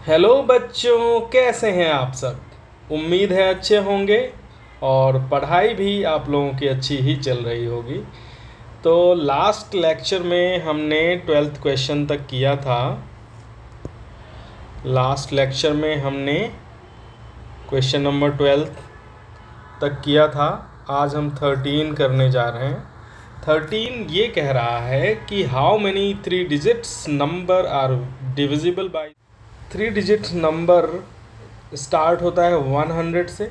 Hello बच्चों, कैसे हैं आप सब। उम्मीद है अच्छे होंगे और पढ़ाई भी आप लोगों की अच्छी ही चल रही होगी। तो लास्ट लेक्चर में हमने 12th क्वेश्चन तक किया था। लास्ट लेक्चर में हमने क्वेश्चन नंबर 12 तक किया था। आज हम 13 करने जा रहे हैं। 13 ये कह रहा है कि how many 3 digits number are divisible by. 3 digit number start होता है 100 से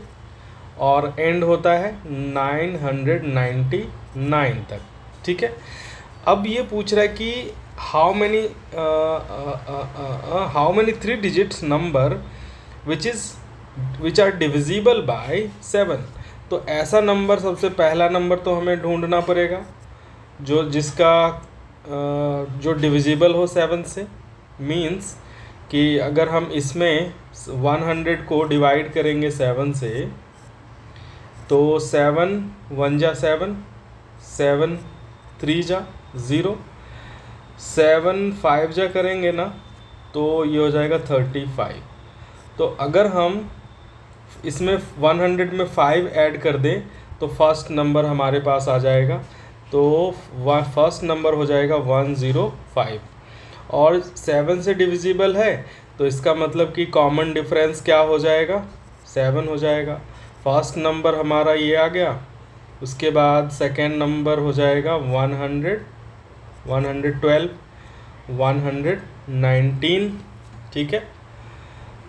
और एंड होता है 999 तक। ठीक है। अब ये पूछ रहा है कि how many 3 digits number which are divisible by 7। तो ऐसा नंबर, सबसे पहला नंबर तो हमें ढूंढना पड़ेगा जो डिविजिबल हो 7 से। मीन्स कि अगर हम इसमें 100 को डिवाइड करेंगे 7 से तो 7 1 जा 7, 7 3 जा 0, 7 5 जा करेंगे ना तो ये हो जाएगा 35। तो अगर हम इसमें 100 में 5 ऐड कर दें तो फर्स्ट नंबर हमारे पास आ जाएगा। तो फर्स्ट नंबर हो जाएगा 105 और 7 से डिविजिबल है तो इसका मतलब कि कॉमन डिफरेंस क्या हो जाएगा, 7 हो जाएगा। फर्स्ट नंबर हमारा ये आ गया। उसके बाद सेकेंड नंबर हो जाएगा 100, 112, 119। ठीक है।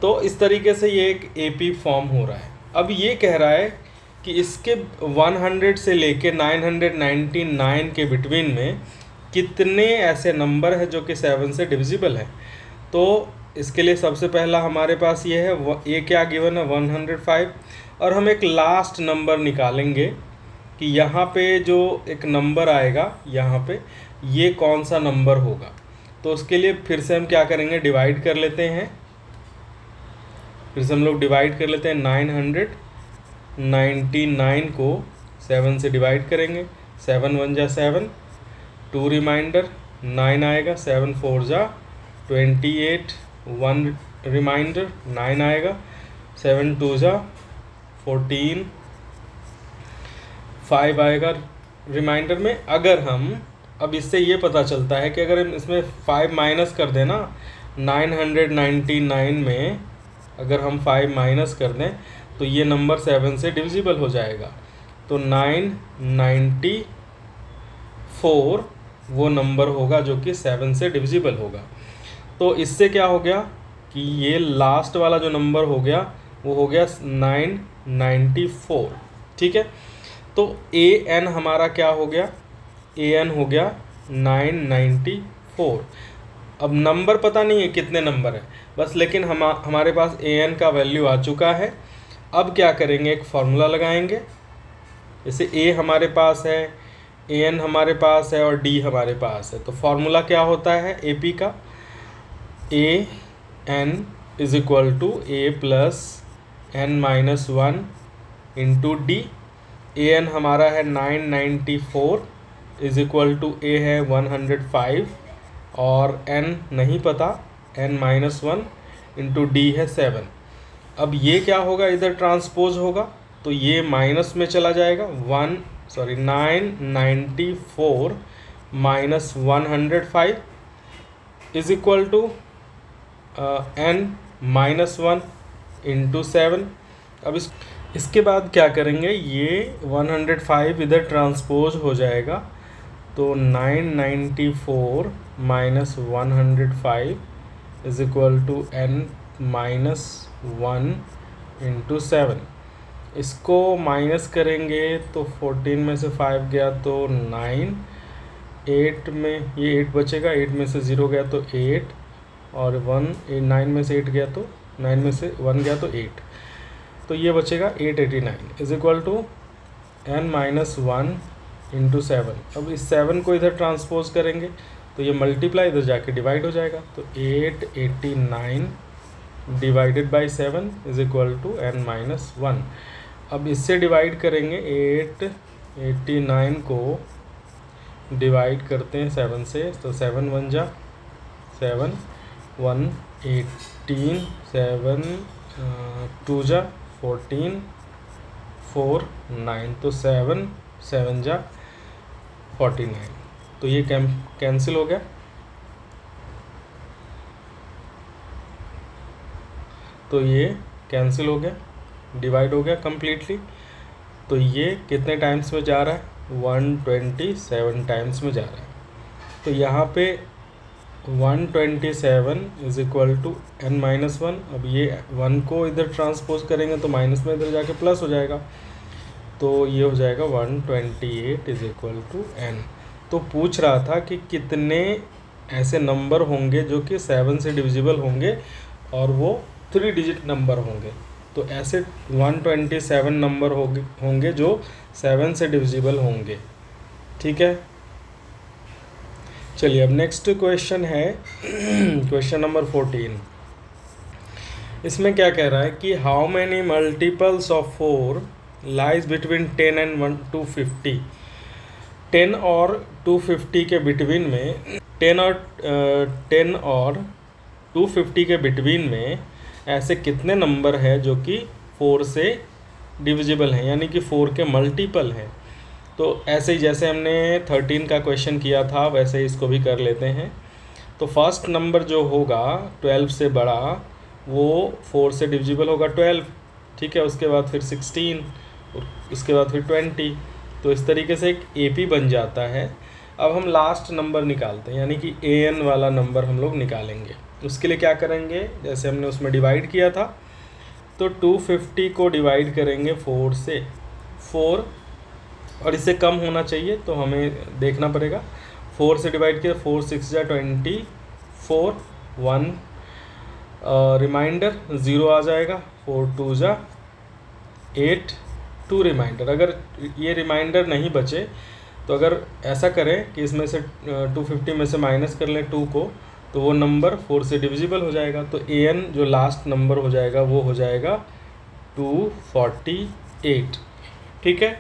तो इस तरीके से ये एक एपी फॉर्म हो रहा है। अब ये कह रहा है कि इसके 100 से लेके 999 के बिटवीन में कितने ऐसे नंबर हैं जो कि 7 से डिविजिबल है। तो इसके लिए सबसे पहला हमारे पास ये है, ये क्या गिवन है 105। और हम एक लास्ट नंबर निकालेंगे कि यहाँ पे जो एक नंबर आएगा यहाँ पे ये कौन सा नंबर होगा। तो उसके लिए फिर से हम क्या करेंगे, डिवाइड कर लेते हैं। फिर से हम लोग डिवाइड कर लेते हैं 999 को 7 से डिवाइड करेंगे। 7 1 जा 7, 2 रिमाइंडर 9 आएगा, 7 4 जा 28, 1 रिमाइंडर 9 आएगा, 7 2 जा 14, 5 आएगा रिमाइंडर में। अगर हम अब इससे ये पता चलता है कि अगर हम इसमें 5 माइनस कर दें ना, 999 में अगर हम 5 माइनस कर दें तो ये नंबर 7 से डिविजिबल हो जाएगा। तो 994 वो नंबर होगा जो कि 7 से डिविजिबल होगा। तो इससे क्या हो गया कि ये लास्ट वाला जो नंबर हो गया वो हो गया 994। ठीक है। तो ए एन हमारा क्या हो गया, ए एन हो गया 994। अब नंबर पता नहीं है कितने नंबर है बस, लेकिन हमारे पास ए एन का वैल्यू आ चुका है। अब क्या करेंगे, एक फार्मूला लगाएंगे। जैसे ए हमारे पास है, ए एन हमारे पास है और डी हमारे पास है। तो फार्मूला क्या होता है ए पी का, A N is equal to A plus N minus 1 into D. A N हमारा है 994 इज इक्वल टू ए है 105 और एन नहीं पता, एन माइनस 1 इंटू डी है 7। अब ये क्या होगा, इधर ट्रांसपोज होगा तो ये माइनस में चला जाएगा। 994 minus 105 is equal to n minus 1 into 7। अब इसके बाद क्या करेंगे, ये 105 इधर ट्रांसपोज हो जाएगा तो 994 minus 105 is equal to n minus 1 into 7। इसको माइनस करेंगे तो 14 में से 5 गया तो 9, 8 में ये 8 बचेगा, 8 में से 0 गया तो 8 और 1, 9 में से 8 गया तो 9 में से 1 गया तो 8, तो ये बचेगा 889 is equal to n minus 1 into 7। अब इस 7 को इधर ट्रांसपोज करेंगे तो ये मल्टीप्लाई इधर जाके डिवाइड हो जाएगा। तो 889 divided by 7 is equal to n minus 1। अब इससे डिवाइड करेंगे, 889 को करते हैं 7 से, तो 7 1 जा 7 1 8 15 7 2 जा 14 4 9, तो 7 7 जा 49, तो ये कैंसिल हो गया। तो ये कैंसिल हो गया, डिवाइड हो गया कम्प्लीटली। तो ये कितने टाइम्स में जा रहा है? 127 टाइम्स में जा रहा है। तो यहाँ पे 127 इज इक्वल टू n-1। अब ये 1 को इधर ट्रांसपोज करेंगे तो माइनस में इधर जाके प्लस हो जाएगा, तो ये हो जाएगा 128 इज इक्वल टू n। तो पूछ रहा था कि कितने ऐसे नंबर होंगे जो कि 7 से डिविजिबल होंगे और वो 3 डिजिट नंबर होंगे। तो ऐसे 127 नंबर होंगे जो 7 से डिविजिबल होंगे। ठीक है, चलिए अब नेक्स्ट क्वेश्चन है क्वेश्चन नंबर 14। इसमें क्या कह रहा है कि how many multiples of 4 lies between 10 and 250। 10 और 250 के बिटवीन में 10 और 250 के बिटवीन में ऐसे कितने नंबर है जो कि 4 से डिविजिबल हैं, यानी कि 4 के मल्टीपल हैं। तो ऐसे ही जैसे हमने 13 का क्वेश्चन किया था वैसे ही इसको भी कर लेते हैं। तो फर्स्ट नंबर जो होगा 12 से बड़ा वो 4 से डिविजिबल होगा 12, ठीक है। उसके बाद फिर 16, उसके बाद फिर 20। तो इस तरीके से एक AP बन जाता है। अब हम लास्ट नंबर निकालते हैं, यानी कि AN वाला नंबर हम लोग निकालेंगे। उसके लिए क्या करेंगे, जैसे हमने उसमें डिवाइड किया था तो 250 को डिवाइड करेंगे 4 से, 4 और इससे कम होना चाहिए तो हमें देखना पड़ेगा। 4 से डिवाइड किया, 4 6 जा 24, 1 रिमाइंडर 0 आ जाएगा, 4 2 जा 8, 2 रिमाइंडर। अगर ये रिमाइंडर नहीं बचे तो अगर ऐसा करें कि इसमें से 250 में से माइनस कर लें 2 को, तो वो नंबर 4 से डिविजिबल हो जाएगा। तो AN जो लास्ट नंबर हो जाएगा वो हो जाएगा 248। ठीक है,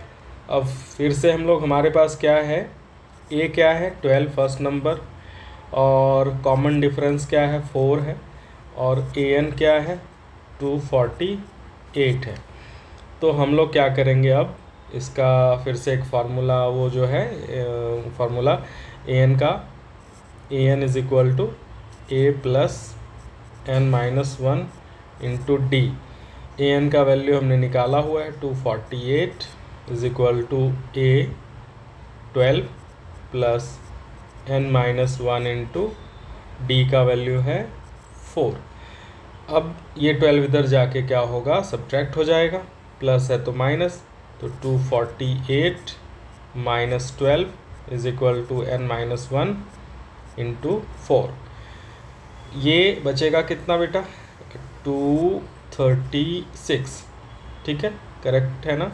अब फिर से हम लोग, हमारे पास क्या है, A क्या है 12 फर्स्ट नंबर, और कॉमन डिफरेंस क्या है 4 है, और AN क्या है 248 है। तो हम लोग क्या करेंगे, अब इसका फिर से एक फार्मूला, वो जो है फार्मूला AN का, AN is equal to A plus n-1 into D। AN का वैल्यू हमने निकाला हुआ है 248 is equal to A 12 plus n-1 into D का वैल्यू है 4। अब ये 12 इधर जाके क्या होगा, सब्ट्रैक्ट हो जाएगा, प्लस है तो माइनस, तो 248 minus 12 is equal to n-1 into 4। ये बचेगा कितना बेटा, 236, ठीक है, करेक्ट है ना,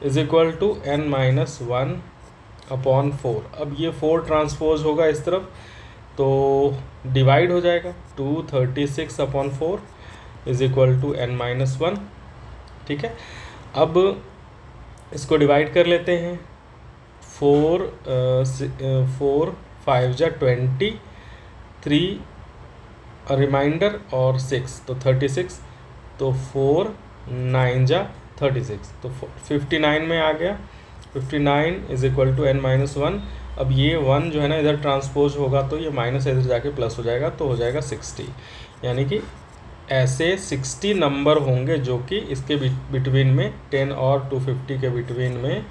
is equal to n-1 upon 4। अब ये 4 ट्रांसपोज होगा इस तरफ तो डिवाइड हो जाएगा, 236 upon 4 is equal to n-1, ठीक है। अब इसको डिवाइड कर लेते हैं, 4 5 जा 20, 3 रिमाइंडर और 6 तो 36, तो 4 9 जा 36, तो 59 में आ गया। 59 इज इक्वल टू n-1। अब ये 1 जो है ना इधर ट्रांसपोज होगा तो ये माइनस इधर जाके प्लस हो जाएगा, तो हो जाएगा 60। यानी कि ऐसे 60 नंबर होंगे जो कि इसके बिटवीन में 10 और 250 के बिटवीन में,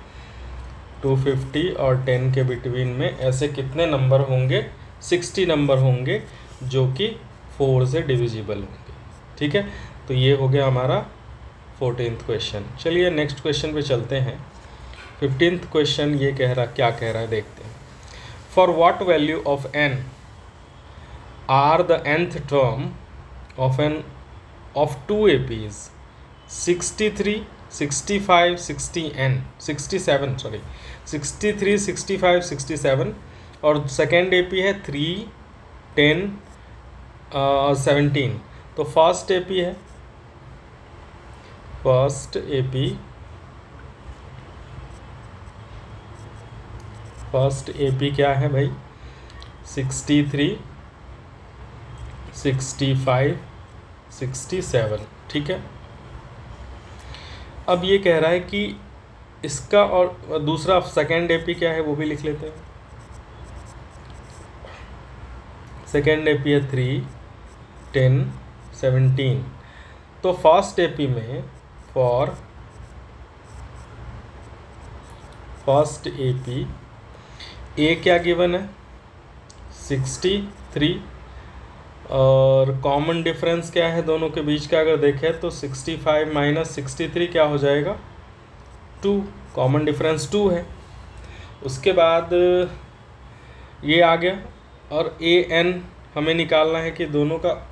250 और 10 के बिटवीन में ऐसे कितने नंबर होंगे, 60 नंबर होंगे जो कि 4 से डिविजिबल होंगे। ठीक है, तो ये हो गया हमारा 14th क्वेश्चन। चलिए नेक्स्ट क्वेश्चन पे चलते हैं। 15th क्वेश्चन ये क्या कह रहा है देखते हैं। For what value of n are the nth term of 2 APs 63 65 67 63 65 67 और सेकेंड AP है 3 10 17। तो फर्स्ट AP है, फर्स्ट AP क्या है भाई, 63 65 67, ठीक है। अब ये कह रहा है कि इसका और दूसरा सेकेंड एपी क्या है वो भी लिख लेते हैं। सेकेंड एपी है 3, 10, 17। तो फर्स्ट एपी में फॉर फर्स्ट एपी ए क्या गिवन है 63, और कॉमन डिफरेंस क्या है दोनों के बीच का अगर देखें तो 65 माइनस 63 क्या हो जाएगा 2, कॉमन डिफरेंस 2 है। उसके बाद ये आ गया, और ए एन हमें निकालना है कि दोनों का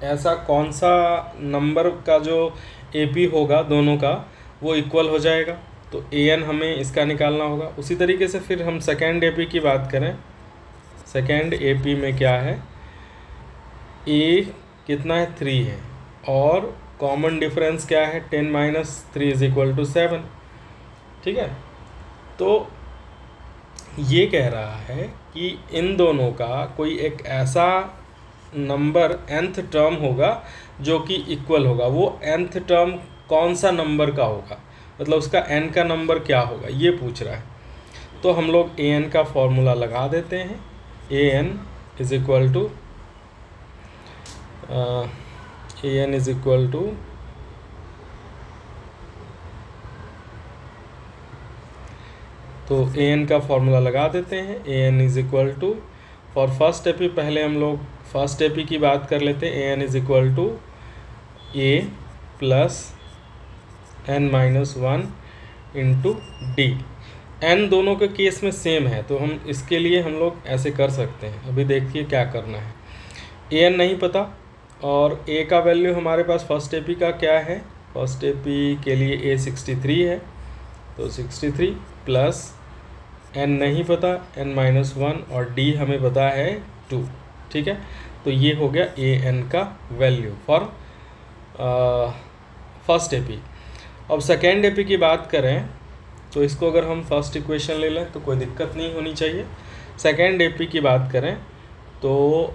ऐसा कौन सा नंबर का जो ए पी होगा दोनों का वो इक्वल हो जाएगा, तो ए एन हमें इसका निकालना होगा। उसी तरीके से फिर हम सेकेंड ए पी की बात करें, सेकेंड ए पी में क्या है ए कितना है 3 है, और कॉमन डिफरेंस क्या है 10 माइनस 3 इज इक्वल टू 7, ठीक है। तो ये कह रहा है कि इन दोनों का कोई एक ऐसा नंबर nth टर्म होगा जो कि इक्वल होगा। वो nth टर्म कौन सा नंबर का होगा, मतलब उसका n का नंबर क्या होगा ये पूछ रहा है। तो हम लोग ए एन का फॉर्मूला लगा देते हैं। A N is equal to तो ए एन का फॉर्मूला लगा देते हैं। A N is equal to for first AP, पहले हम लोग फर्स्ट एपी की बात कर लेते हैं। A N is equal to A plus N minus 1 into D. N दोनों के केस में सेम है, तो हम इसके लिए हम लोग ऐसे कर सकते हैं। अभी देखिए क्या करना है। ए एन नहीं पता, और ए का वैल्यू हमारे पास फर्स्ट एपी का क्या है, फर्स्ट एपी के लिए ए 63 है, तो 63 प्लस एन नहीं पता एन माइनस 1, और डी हमें पता है 2, ठीक है। तो ये हो गया ए एन का वैल्यू फॉर फर्स्ट एपी। अब सेकेंड एपी की बात करें तो इसको अगर हम फर्स्ट इक्वेशन ले लें तो कोई दिक्कत नहीं होनी चाहिए। सेकेंड एपी की बात करें तो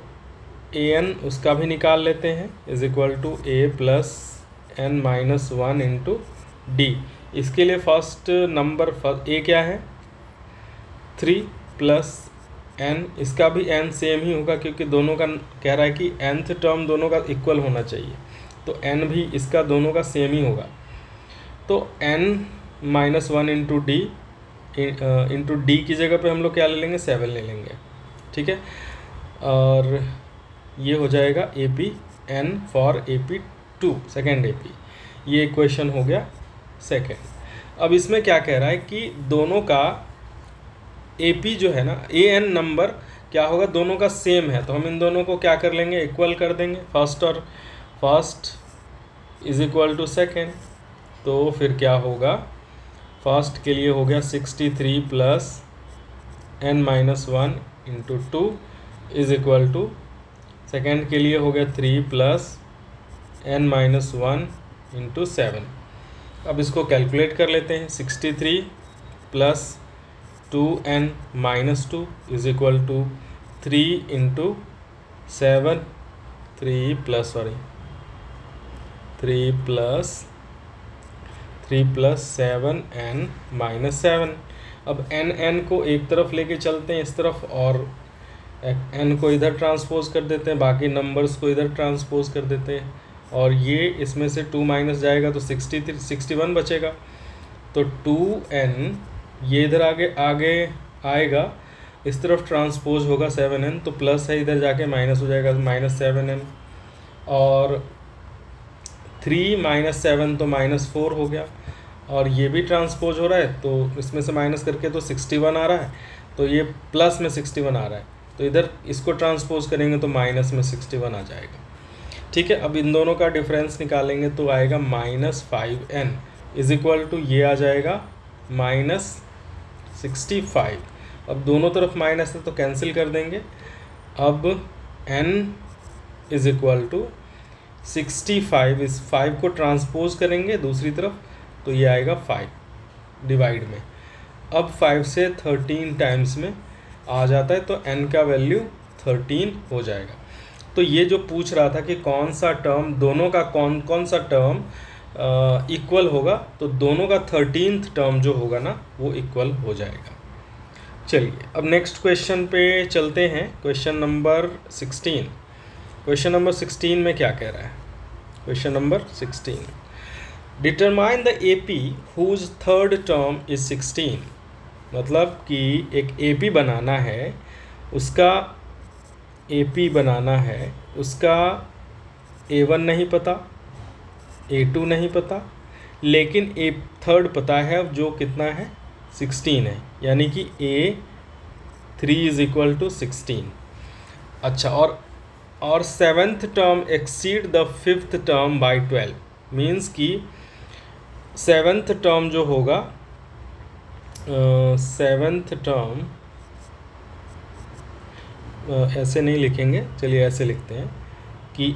ए एन उसका भी निकाल लेते हैं, is equal to A plus N minus 1 into D. इसके लिए फर्स्ट नंबर ए क्या है 3 प्लस एन, इसका भी एन सेम ही होगा क्योंकि दोनों का कह रहा है कि nth टर्म दोनों का इक्वल होना चाहिए, तो एन भी इसका दोनों का सेम ही होगा। तो n minus 1 into D, into D की जगह पे हम लोग क्या ले लेंगे 7 ले लेंगे, ठीक है। और ये हो जाएगा A P n for A P 2 second A P. ये इक्वेशन हो गया सेकेंड। अब इसमें क्या कह रहा है कि दोनों का ए पी जो है ना ए एन नंबर क्या होगा दोनों का सेम है, तो हम इन दोनों को क्या कर लेंगे इक्वल कर देंगे। First is equal to second, तो फिर क्या होगा फर्स्ट के लिए हो गया 63 plus N minus 1 into 2 is equal to, second के लिए हो गया 3 प्लस एन माइनस 1 इंटू 7। अब इसको कैलकुलेट कर लेते हैं। 63 plus 2n minus 2 is equal to 3 into 7, 3 plus 7n minus 7। अब n को एक तरफ लेके चलते हैं इस तरफ, और n को इधर ट्रांसपोज कर देते हैं, बाकी नंबर्स को इधर ट्रांसपोज कर देते हैं, और ये इसमें से 2 माइनस जाएगा तो 61 बचेगा। तो 2n ये इधर आगे आएगा, इस तरफ ट्रांसपोज होगा 7n, तो प्लस है इधर जाके माइनस हो जाएगा माइनस 7n, और 3 माइनस 7 तो माइनस 4 हो गया, और ये भी ट्रांसपोज हो रहा है तो इसमें से माइनस करके तो 61 आ रहा है, तो ये प्लस में 61 आ रहा है, तो इधर इसको ट्रांसपोज करेंगे तो माइनस में 61 आ जाएगा, ठीक है। अब इन दोनों का डिफरेंस निकालेंगे तो आएगा minus 5n is equal to ये आ जाएगा माइनस 65। अब दोनों तरफ माइनस है तो कैंसिल कर देंगे। अब n इज इक्वल टू 65, इस 5 को ट्रांसपोज करेंगे दूसरी तरफ तो ये आएगा 5 डिवाइड में। अब 5 से 13 टाइम्स में आ जाता है तो n का वैल्यू 13 हो जाएगा। तो ये जो पूछ रहा था कि कौन सा टर्म, दोनों का कौन कौन सा टर्म इक्वल होगा, तो दोनों का 13th टर्म जो होगा ना वो इक्वल हो जाएगा। चलिए अब नेक्स्ट क्वेश्चन पे चलते हैं, क्वेश्चन नंबर 16। क्वेश्चन नंबर 16 में क्या कह रहा है? Question number 16, determine the AP whose third term is 16। मतलब कि एक AP बनाना है, उसका AP बनाना है, उसका A1 नहीं पता, A2 नहीं पता, लेकिन थर्ड पता है जो कितना है 16 है, यानी कि A3 इज इक्वल टू 16। अच्छा, और seventh term exceed the fifth term by 12, means कि सेवेंथ टर्म जो होगा, सेवेंथ टर्म ऐसे नहीं लिखेंगे, चलिए ऐसे लिखते हैं कि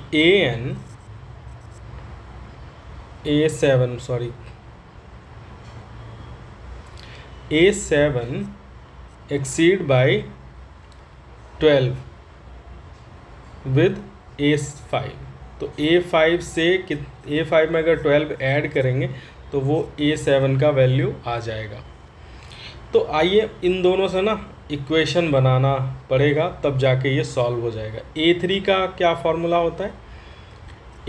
A7 exceed by 12 with A5। तो A5 से A5 में अगर 12 ऐड करेंगे तो वो A7 का वैल्यू आ जाएगा। तो आइए इन दोनों से ना इक्वेशन बनाना पड़ेगा, तब जाके ये सॉल्व हो जाएगा। A3 का क्या फॉर्मूला होता है?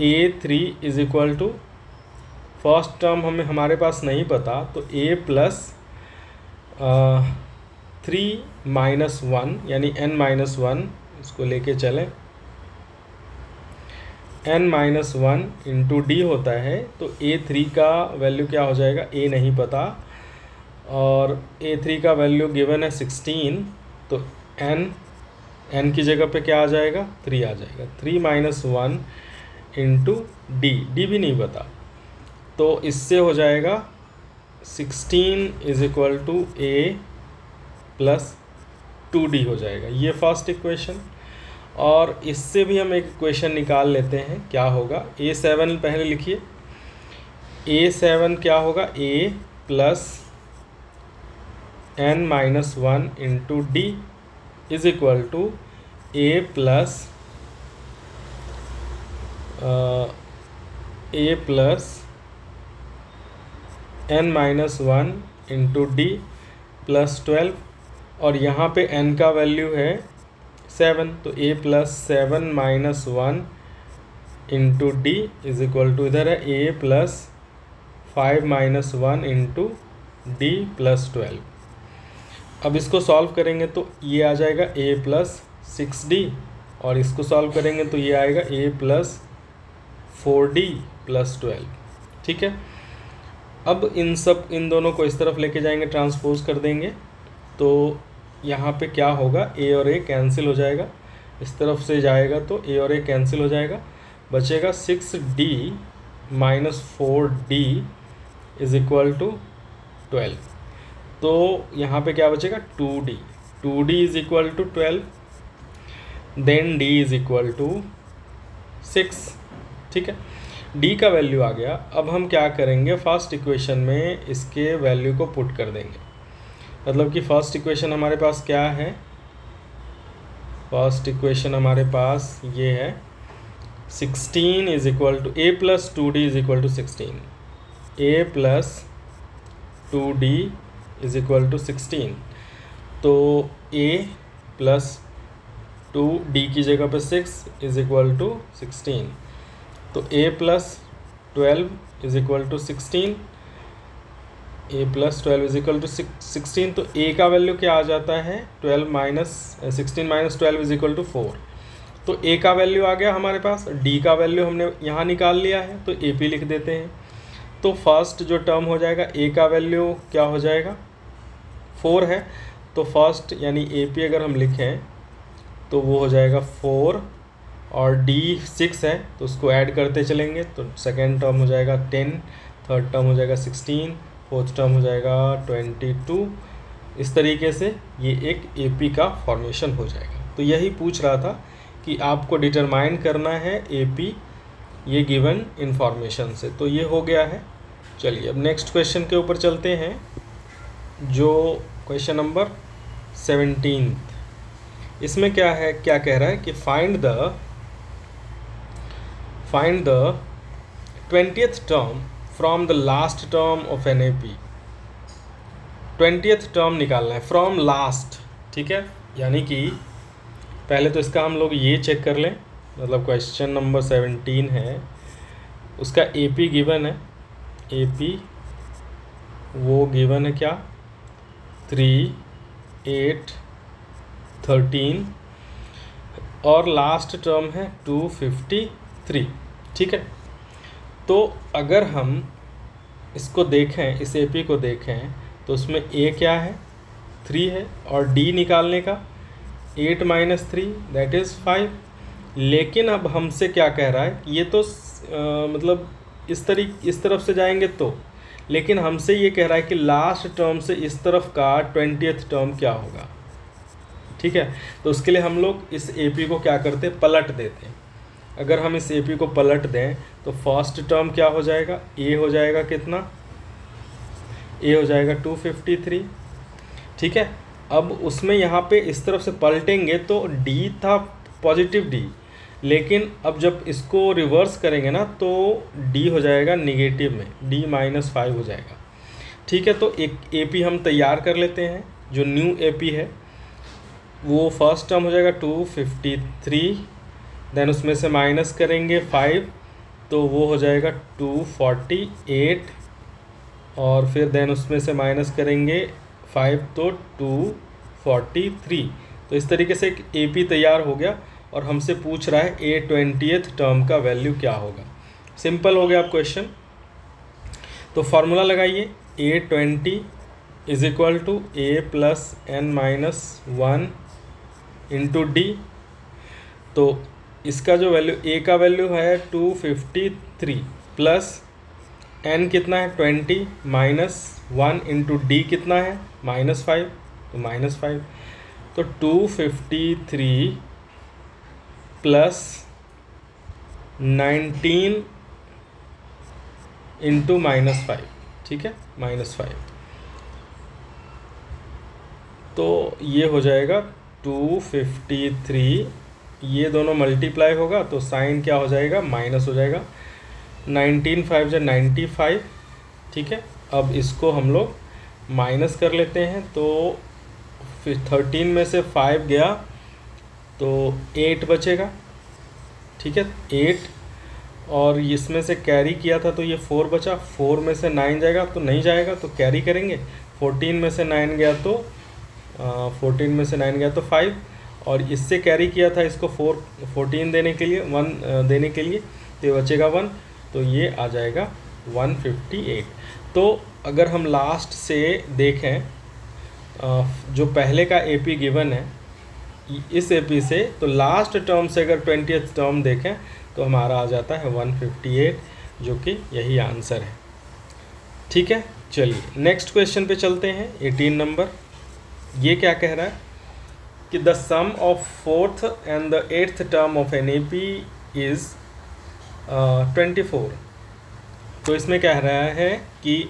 A3 is equal to, first term हमारे पास नहीं पता, तो A प्लस 3 माइनस 1 यानी n-1, इसको लेके चलें, n-1 इंटू डी होता है। तो A3 का वैल्यू क्या हो जाएगा? A नहीं पता, और A3 का वैल्यू गिवन है 16, तो n की जगह पे क्या आ जाएगा? 3 आ जाएगा। 3 माइनस 1 इंटू डी भी नहीं पता, तो इससे हो जाएगा 16 is equal to A plus 2D हो जाएगा। ये फर्स्ट इक्वेशन। और इससे भी हम एक इक्वेशन निकाल लेते हैं, क्या होगा? A7 पहले लिखिए। A7 क्या होगा? A plus n-1 into D is equal to A plus n-1 into D plus 12, और यहाँ पे n का वैल्यू है 7, तो A plus 7-1 into D is equal to, इधर है A plus 5-1 into D plus 12। अब इसको सॉल्व करेंगे तो ये आ जाएगा A प्लस 6D, और इसको सॉल्व करेंगे तो ये आएगा A प्लस 4D प्लस 12। ठीक है, अब इन दोनों को इस तरफ लेके जाएंगे, ट्रांसपोज कर देंगे, तो यहाँ पे क्या होगा? A और A कैंसिल हो जाएगा, इस तरफ से जाएगा तो A और A कैंसिल हो जाएगा, बचेगा 6D minus 4D is equal to 12। तो यहाँ पे क्या बचेगा? 2D is equal to 12, then D is equal to 6। ठीक है, D का वैल्यू आ गया। अब हम क्या करेंगे? फर्स्ट इक्वेशन में इसके वैल्यू को पुट कर देंगे। मतलब कि फर्स्ट इक्वेशन हमारे पास क्या है? फर्स्ट इक्वेशन हमारे पास ये है, 16 is equal to A plus 2D is equal to 16, A plus 2D is equal to 16। तो A प्लस 2D की जगह पे 6 इज इक्वल टू 16, तो A plus 12 is equal to 16, A plus 12 is equal to 16। तो A का value क्या आ जाता है? 16 माइनस 12 इज इक्वल टू 4। तो A का वैल्यू आ गया हमारे पास, D का वैल्यू हमने यहाँ निकाल लिया है, तो AP लिख देते हैं। तो फर्स्ट जो टर्म हो जाएगा, A का वैल्यू क्या हो जाएगा? 4 है, तो फर्स्ट यानी AP अगर हम लिखें तो वो हो जाएगा 4, और D 6 है तो उसको ऐड करते चलेंगे, तो सेकेंड टर्म हो जाएगा 10, थर्ड टर्म हो जाएगा 16, फोर्थ टर्म हो जाएगा 22। इस तरीके से ये एक AP का फॉर्मेशन हो जाएगा। तो यही पूछ रहा था कि आपको डिटरमाइन करना है AP ये गिवन इन्फॉर्मेशन से। तो ये हो गया है। चलिए अब नेक्स्ट क्वेश्चन के ऊपर चलते हैं, जो क्वेश्चन नंबर 17। इसमें क्या है, क्या कह रहा है कि find the find the 20th term from the last term of an A P. 20th term निकालना है फ्रॉम लास्ट, ठीक है। यानी कि पहले तो इसका हम लोग ये चेक कर लें, मतलब क्वेश्चन नंबर 17 है, उसका ए पी गिवन है। ए पी वो गिवन है क्या, 3, 8, 13 और लास्ट टर्म है 253, ठीक है। तो अगर हम इसको देखें, इस एपी को देखें, तो उसमें ए क्या है, 3 है, और डी निकालने का 8 - 3 दैट इज़ 5। लेकिन अब हमसे क्या कह रहा है, ये तो मतलब इस तरफ से जाएंगे तो, लेकिन हमसे ये कह रहा है कि लास्ट टर्म से इस तरफ का 20th टर्म क्या होगा, ठीक है। तो उसके लिए हम लोग इस एपी को क्या करते हैं, पलट देते हैं। अगर हम इस एपी को पलट दें तो फर्स्ट टर्म क्या हो जाएगा, ए हो जाएगा कितना, ए हो जाएगा 253, ठीक है। अब उसमें यहाँ पे इस तरफ से पलटेंगे तो डी था पॉजिटिव डी, लेकिन अब जब इसको रिवर्स करेंगे ना तो डी हो जाएगा निगेटिव में, डी -5 हो जाएगा, ठीक है। तो एक एपी हम तैयार कर लेते हैं, जो न्यू एपी है वो फर्स्ट टर्म हो जाएगा 253, देन उसमें से माइनस करेंगे 5 तो वो हो जाएगा 248, और फिर देन उसमें से माइनस करेंगे 5 तो 243। तो इस तरीके से एक एपी तैयार हो गया, और हमसे पूछ रहा है ए 20th टर्म का वैल्यू क्या होगा। सिंपल हो गया अब क्वेश्चन। तो फार्मूला लगाइए, A20 is equal to A plus n - 1 into D. तो इसका जो वैल्यू, ए का वैल्यू है 253 प्लस n कितना है 20 -1 इंटू डी कितना है -5, तो -5। तो 253 प्लस 19 इंटू -5, ठीक है, -5। तो ये हो जाएगा 253, ये दोनों मल्टीप्लाई होगा तो साइन क्या हो जाएगा, माइनस हो जाएगा। 19 5 × 95, ठीक है। अब इसको हम लोग माइनस कर लेते हैं, तो फिर 13 में से 5 गया तो 8 बचेगा, ठीक है, 8, और इसमें से कैरी किया था तो ये 4 बचा, 4 में से 9 जाएगा तो नहीं जाएगा, तो कैरी करेंगे, 14 में से 9 गया तो 14 में से 9 गया तो 5, और इससे कैरी किया था इसको 14 देने के लिए, 1 देने के लिए, तो ये बचेगा 1, तो ये आ जाएगा 158। तो अगर हम लास्ट से देखें, जो पहले का एपी गिवन है इस एपी से, तो लास्ट टर्म से अगर 20th टर्म देखें तो हमारा आ जाता है 158, जो कि यही आंसर है, ठीक है। चलिए नेक्स्ट क्वेश्चन पे चलते हैं, 18 नंबर। ये क्या कह रहा है कि the sum of 4th and the 8th term of an A P is 24। तो इसमें कह रहा है कि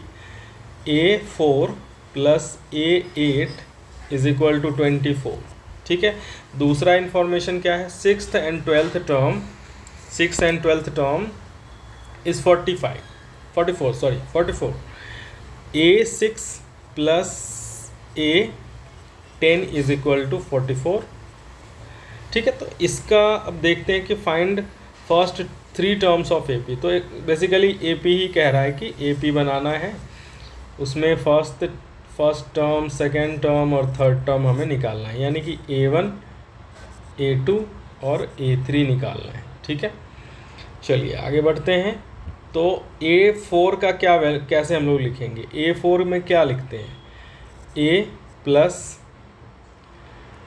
A4 plus A8 is equal to 24, ठीक है। दूसरा इन्फॉर्मेशन क्या है, 6th and 12th term is 44। A6 plus A10 is equal to 44, ठीक है। तो इसका अब देखते हैं कि find first 3 terms of AP। तो बेसिकली AP ही कह रहा है कि AP बनाना है, उसमें फर्स्ट टर्म, सेकेंड टर्म और थर्ड टर्म हमें निकालना है, यानी कि A1, A2 और A3 निकालना है, ठीक है। चलिए आगे बढ़ते हैं। तो A4 का कैसे हम लोग लिखेंगे, A4 में क्या लिखते हैं, A प्लस,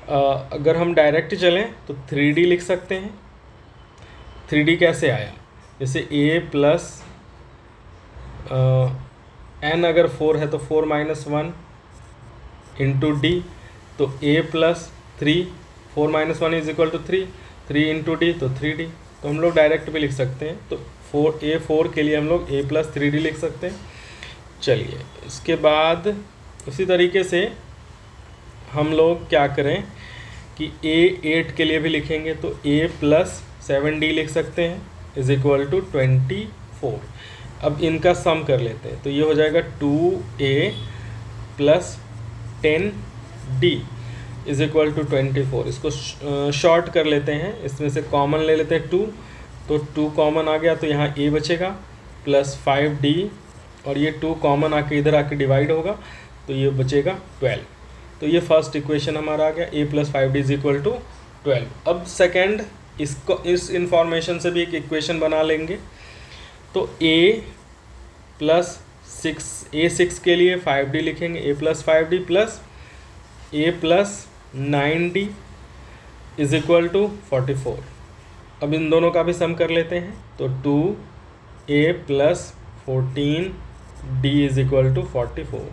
अगर हम डायरेक्ट चलें तो 3D लिख सकते हैं। 3D कैसे आया, जैसे A प्लस n अगर 4 है तो 4 - 1 इंटू डी, तो A plus 3, 4 - 1 is equal to 3 into D, तो 3D। तो हम लोग डायरेक्ट भी लिख सकते हैं, तो A4 के लिए हम लोग A प्लस 3D लिख सकते हैं। चलिए इसके बाद उसी तरीके से हम लोग क्या करें कि A8 के लिए भी लिखेंगे, तो A प्लस 7D लिख सकते हैं, इज इक्वल टू 24। अब इनका सम कर लेते हैं, तो ये हो जाएगा 2a plus 10d is equal to 24। इसको शॉर्ट कर लेते हैं, इसमें से कॉमन ले लेते हैं 2, तो 2 कॉमन आ गया, तो यहाँ a बचेगा प्लस 5d, और ये 2 कॉमन आके इधर आके डिवाइड होगा, तो ये बचेगा 12। तो ये फर्स्ट इक्वेशन हमारा आ गया, a plus 5d is equal to 12। अब सेकेंड, इसको इस इंफॉर्मेशन से भी एक इक्वेशन बना लेंगे। तो a प्लस 6 के लिए 5d लिखेंगे, a plus 5d plus a plus 9d is equal to 44। अब इन दोनों का भी सम कर लेते हैं, तो 2a plus 14d is equal to 44।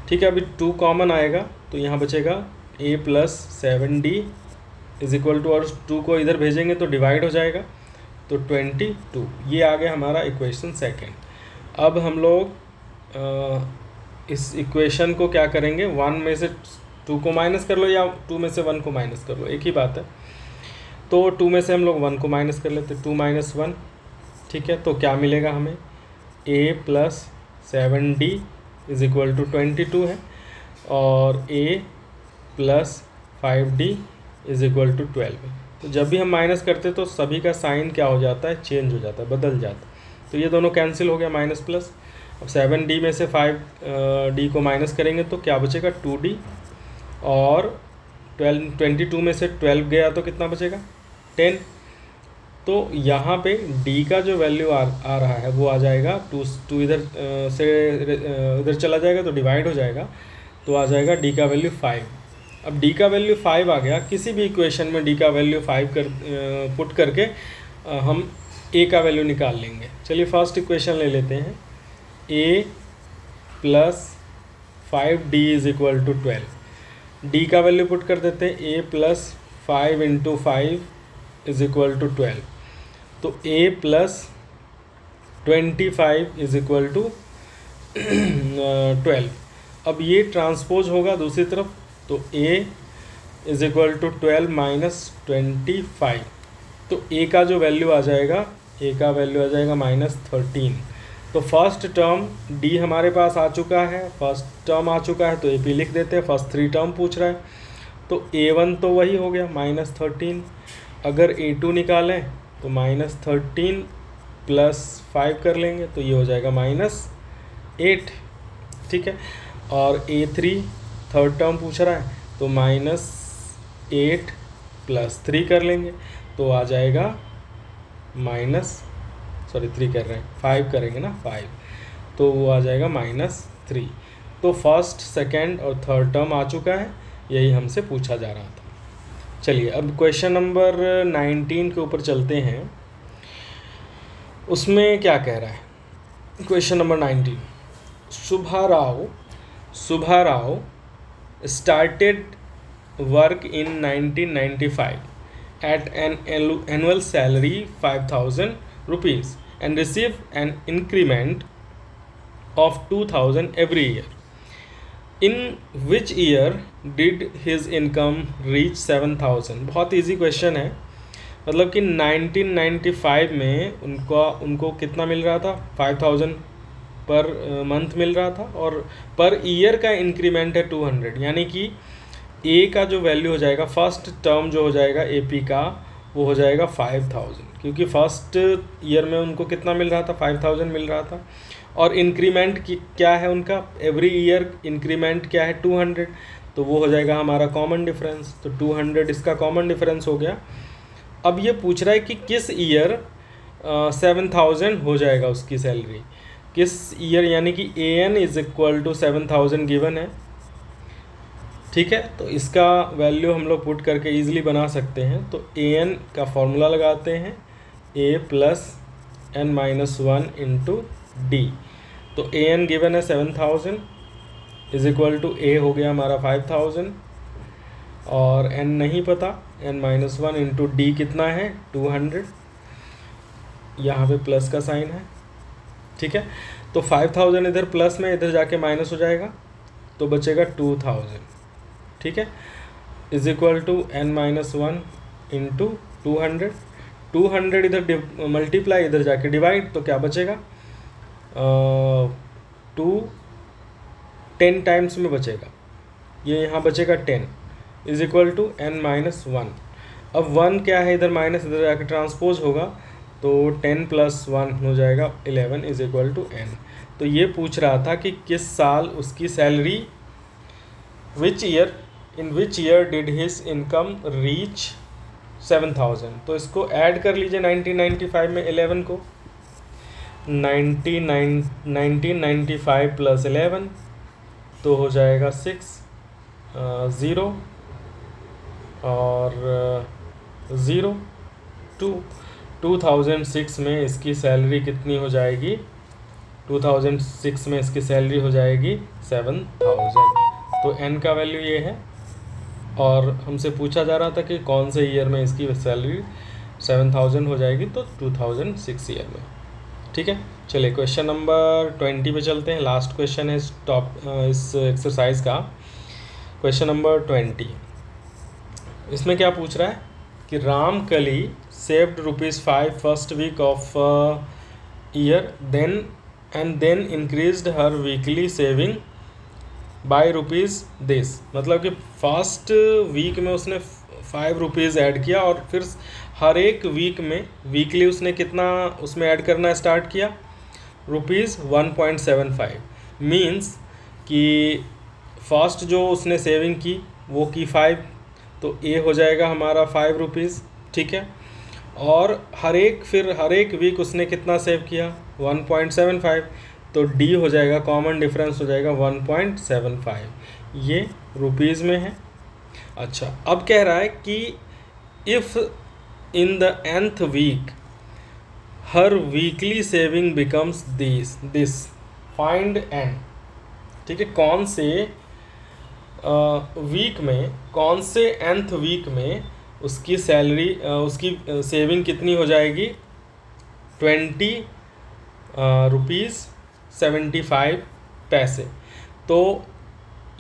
ठीक है, अभी 2 कॉमन आएगा, तो यहाँ बचेगा a plus 7d is equal to, और 2 को इधर भेजेंगे तो डिवाइड हो जाएगा, तो 22। ये आ गया हमारा इक्वेशन सेकेंड। अब हम लोग इस इक्वेशन को क्या करेंगे, 1 में से 2 को माइनस कर लो या 2 में से 1 को माइनस कर लो, एक ही बात है। तो 2 में से हम लोग 1 को माइनस कर लेते, 2 माइनस 1। ठीक है, तो क्या मिलेगा हमें, a plus 7d is equal to 22 है, और a plus 5d is equal to 12 है। तो जब भी हम माइनस करते तो सभी का साइन क्या हो जाता है, चेंज हो जाता है, बदल जाता है। तो ये दोनों कैंसिल हो गया, माइनस प्लस। अब 7d में से 5d को माइनस करेंगे तो क्या बचेगा, 2d, और 22 में से 12 गया तो कितना बचेगा, 10। तो यहाँ पे d का जो वैल्यू आ रहा है वो आ जाएगा 2 इधर से इधर चला जाएगा तो डिवाइड हो जाएगा, तो आ जाएगा d का वैल्यू 5। अब d का वैल्यू 5 आ गया, किसी भी इक्वेशन में d का वैल्यू 5 पुट करके हम a का वैल्यू निकाल लेंगे। चलिए फर्स्ट इक्वेशन ले लेते हैं, a plus 5d is equal to 12। d का वैल्यू पुट कर देते हैं, a plus 5 into 5 is equal to 12। तो a plus 25 is equal to 12। अब ये ट्रांसपोज होगा दूसरी तरफ, तो a is equal to 12 minus 25। तो a का जो वैल्यू आ जाएगा, a का वैल्यू आ जाएगा माइनस 13। तो फर्स्ट टर्म d हमारे पास आ चुका है, फर्स्ट टर्म आ चुका है, तो a p लिख देते हैं। फर्स्ट 3 टर्म पूछ रहा है, तो a1 तो वही हो गया माइनस 13। अगर a2 निकालें तो माइनस 13 प्लस 5 कर लेंगे, तो ये हो जाएगा माइनस 8। ठीक है, और a3 थर्ड टर्म पूछ रहा है, तो माइनस 8 प्लस 3 कर लेंगे, तो आ जाएगा थ्री कर रहे हैं, 5 करेंगे ना, 5, तो वो आ जाएगा माइनस 3। तो फर्स्ट सेकेंड और थर्ड टर्म आ चुका है, यही हमसे पूछा जा रहा था। चलिए अब क्वेश्चन नंबर 19 के ऊपर चलते हैं। उसमें क्या कह रहा है, question number 19, Shubha Rao started work in 1995 at an annual salary 5,000 rupees and received an increment of 2,000 every year. In which year did his income reach 7,000? बहुत इजी क्वेश्चन है, मतलब कि 1995 में उनको कितना मिल रहा था, 5,000 पर मंथ मिल रहा था, और पर ईयर का इंक्रीमेंट है 200। यानी कि ए का जो वैल्यू हो जाएगा, फर्स्ट टर्म जो हो जाएगा एपी का, वो हो जाएगा 5,000, क्योंकि फर्स्ट ईयर में उनको कितना मिल रहा था, 5,000 मिल रहा था। और इंक्रीमेंट की क्या है उनका, एवरी ईयर इंक्रीमेंट क्या है, 200, तो वो हो जाएगा हमारा कॉमन डिफरेंस। तो 200 इसका कॉमन डिफरेंस हो गया। अब ये पूछ रहा है कि किस ईयर 7,000 हो जाएगा उसकी सैलरी, किस ईयर, यानी कि an is equal to 7,000 given है। ठीक है, तो इसका वैल्यू हम लोग पुट करके ईजिली बना सकते हैं। तो an का फॉर्मूला लगाते हैं, a plus n minus 1 into D. तो an गिवन है 7,000 इज इक्वल टू a हो गया हमारा 5,000, और n नहीं पता, n माइनस 1 इंटू डी कितना है, 200। यहाँ पे प्लस का साइन है। ठीक है, तो 5,000 इधर प्लस में, इधर जाके माइनस हो जाएगा, तो बचेगा 2,000। ठीक है, is equal to n minus 1 into 200। 200 इधर मल्टीप्लाई, इधर जाके डिवाइड, तो क्या बचेगा 2 10 टाइम्स में बचेगा, ये यहाँ बचेगा 10 इज इक्वल टू n-1। अब 1 क्या है इधर माइनस, इधर जाके ट्रांसपोज होगा, तो 10 + 1 हो जाएगा 11 इज इक्वल टू n। तो ये पूछ रहा था कि किस साल उसकी salary, in which year did his income reach 7000। तो इसको ऐड कर लीजिए 1995 में 11 को, 1995 + 11 तो हो जाएगा 6 0 और 0 2। 2006 में इसकी सैलरी कितनी हो जाएगी, 2006 में इसकी सैलरी हो जाएगी 7000। तो n का वैल्यू ये है, और हमसे पूछा जा रहा था कि कौन से ईयर में इसकी सैलरी 7000 हो जाएगी, तो 2006 ईयर में। ठीक है, चलिए क्वेश्चन नंबर 20 पे चलते हैं। लास्ट क्वेश्चन है इस एक्सरसाइज का, क्वेश्चन नंबर 20। इसमें क्या पूछ रहा है कि Ramkali saved ₹5 first week of year then increased her weekly saving by ₹this। मतलब कि फर्स्ट वीक में उसने ₹5 ऐड किया, और फिर हर एक वीक में वीकली उसने कितना उसमें ऐड करना स्टार्ट किया, ₹1.75। मीन्स कि फर्स्ट जो उसने सेविंग की वो की 5, तो ए हो जाएगा हमारा ₹5। ठीक है, और हर एक वीक उसने कितना सेव किया, 1.75, तो डी हो जाएगा, कॉमन डिफरेंस हो जाएगा 1.75, ये रुपीज़ में है। अच्छा, अब कह रहा है कि if in the nth week her weekly saving becomes this find n। ठीक है, कौन से वीक में, कौन से nth वीक में उसकी सैलरी, उसकी सेविंग कितनी हो जाएगी, 20 रुपीज़ 75 पैसे। तो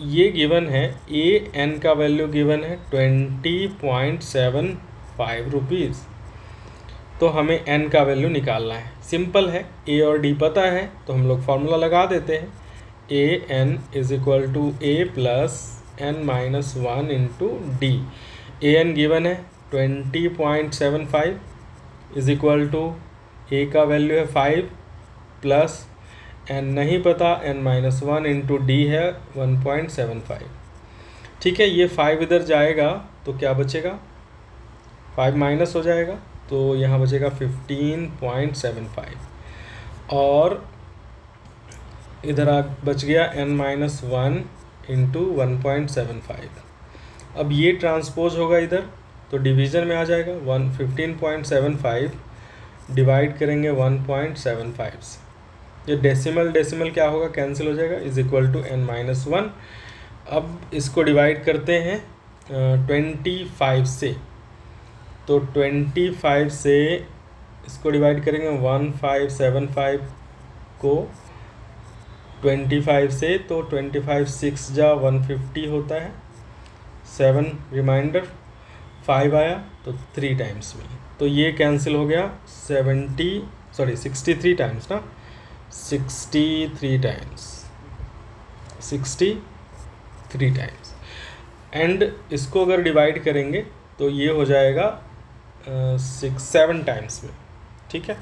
ये गिवन है, ए एन का वैल्यू गिवन है 20.75 रुपीज़। तो हमें एन का वैल्यू निकालना है, सिंपल है, ए और डी पता है तो हम लोग फार्मूला लगा देते हैं। A N is equal to A plus n-1 into D. A N given है 20.75 इज इक्वल टू ए का वैल्यू है 5 प्लस एन नहीं पता, n-1 इंटू डी है 1.75। ठीक है, ये 5 इधर जाएगा तो क्या बचेगा, 5 माइनस हो जाएगा, तो यहाँ बचेगा 15.75, और इधर बच गया n-1 इंटू 1.75। अब ये ट्रांसपोज होगा इधर, तो डिवीज़न में आ जाएगा, 15.75 डिवाइड करेंगे 1.75 से, ये डेसिमल क्या होगा, कैंसिल हो जाएगा, इज इक्वल टू n-1। अब इसको डिवाइड करते हैं 25 से, तो 25 से इसको डिवाइड करेंगे 1575 को 25 से, तो 25 6 जा 150 होता है, 7 रिमाइंडर 5 आया तो 3 टाइम्स में, तो ये कैंसिल हो गया 63 टाइम्स ना, 63 टाइम्स। एंड इसको अगर डिवाइड करेंगे तो ये हो जाएगा 7 टाइम्स में। ठीक है,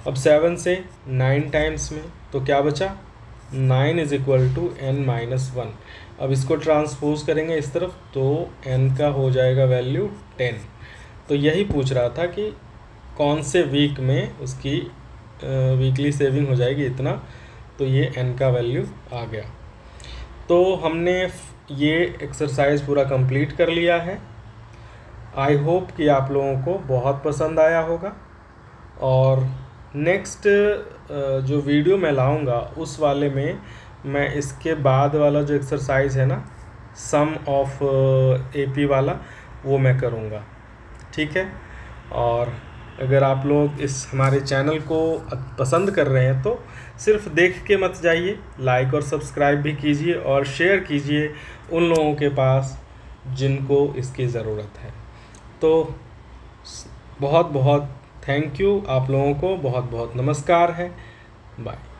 अब 7 से 9 टाइम्स में, तो क्या बचा, 9 इज इक्वल टू n-1। अब इसको ट्रांसपोज करेंगे इस तरफ, तो n का हो जाएगा वैल्यू 10। तो यही पूछ रहा था कि कौन से वीक में उसकी वीकली सेविंग हो जाएगी इतना, तो ये n का वैल्यू आ गया। तो हमने ये एक्सरसाइज पूरा कंप्लीट कर लिया है। आई होप कि आप लोगों को बहुत पसंद आया होगा, और नेक्स्ट जो वीडियो मैं लाऊंगा उस वाले में मैं इसके बाद वाला जो एक्सरसाइज है ना, सम ऑफ एपी वाला, वो मैं करूंगा। ठीक है, और अगर आप लोग इस हमारे चैनल को पसंद कर रहे हैं तो सिर्फ देख के मत जाइए, लाइक और सब्सक्राइब भी कीजिए और शेयर कीजिए उन लोगों के पास जिनको इसकी ज़रूरत है। तो बहुत बहुत थैंक यू, आप लोगों को बहुत बहुत नमस्कार है, बाय।